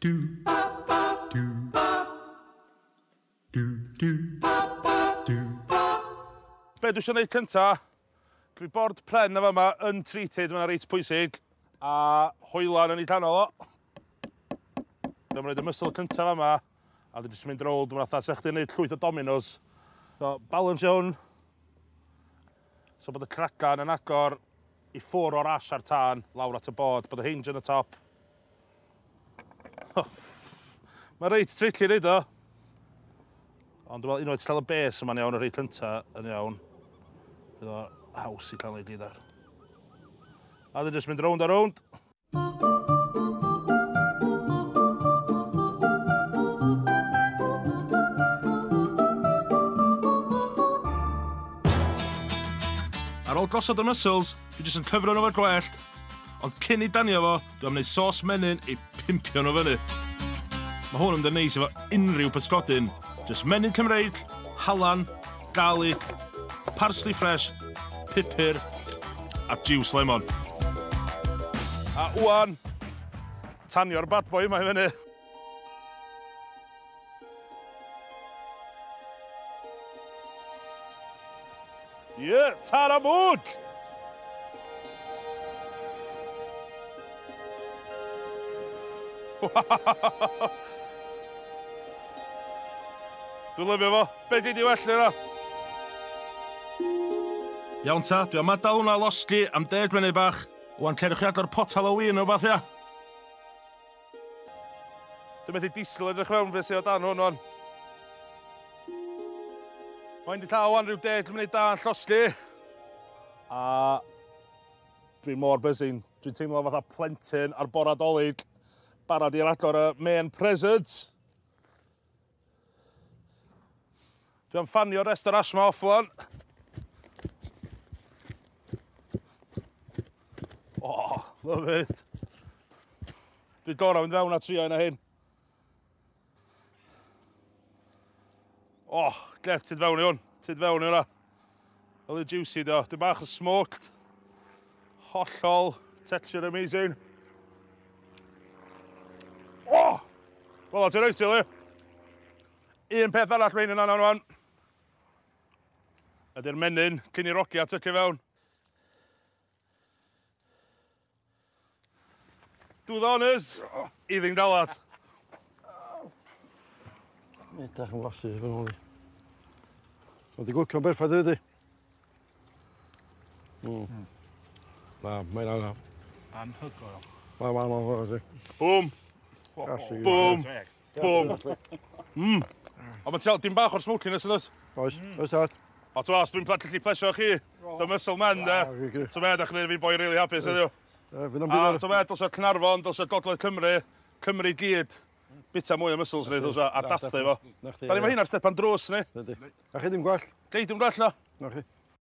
Be dwi eisiau gwneud cynta, dwi bord pren yma yma untreated fyna reit pwysig, a hoelan yn ei canol o. Dwi'n rhaid y mysl cynta yma, a dwi'n jyst mynd rownd, dwi'n fatha sech chdi'n gwneud llwyth o dominos. So, balance iawn. So bod y cragan yn agor i ffwr o'r ash ar tân, lawr at y bod, bod y hinge yn y top. Mae reit tricky neud o. Ond dwi'n meddwl unwaith cael y base yma'n iawn, y rei cynta yn iawn. Bydd o haws i cael ei gyd ar. A dwi'n jyst mynd rownd a rownd. Ar ôl gosod y Mysyls, dwi jyst yn cyfro nhw fo'r gwellt, ond cyn i danio fo, dwi am wneud sos menyn i pimpio nhw fyny. Mae hwn yn dod neis efo unrhyw pysgodyn. Jyst menyn Cymreig, halan, garlic, parsley fresh, pupur a juice lemon. A wwan, tanio'r bad boy yma i fyny. Ie, tara mwg! Dwi'n lyfio fo. Be di di well yna? Iawn ta, dwi am adael hwnna losgi am 10 munud bach. Wan cerwch chi agor pot Halloween o bath ia. Dwi'n methu disgwyl edrych fewn fe sydd o dan hwn wan. Mae'n di cael wan rhyw 10 munud da yn llosgi. A dwi'n mor buzzing. Dwi'n teimlo fatha plentyn ar bora dolyg. Barod i'r agor y main present. Dwi'n ffanio'r rest o'r ash ma off wan. Oh, love it. Dwi'n gorau mynd fewn a trio yna hyn. Oh, glef, tyd fewn i hwn. Tyd fewn i hwnna. Fel y juicy do. Dwi'n bach yn smoked. Hollol. Texture amazing. Oh! Wel, ti'n rhaid sy'n li. Un peth arall fein yna nawn wan. Ydy'r menyn cyn i rogi a tycio fewn. Do the honours. Evening dalad. Edrych yn glasu fy nhw. Ond i gwrcio'n berffaith ydy. Na, mae'n anna. Anhygoel. Mae'n anna ydy. Boom. Boom. Boom. Ond mae'n dim bach o'r smokiness yn ys? Oes, oes dad. O, twas, dwi'n gallu plesio chi. The Mysyls Men, de. Ti'n meddwl chi'n gwneud fi boi really hapus, ydw? A ti'n meddwl, dylsio Cynarfon, dylsio Gogledd Cymru, Cymru gyd. Bita mwy o Mysyls ni, dylsio, a dathlu fo. Da ni mae hyn ar stepan drws ni. A chi ddim gwell? Gei dim gwell, no? Na chi.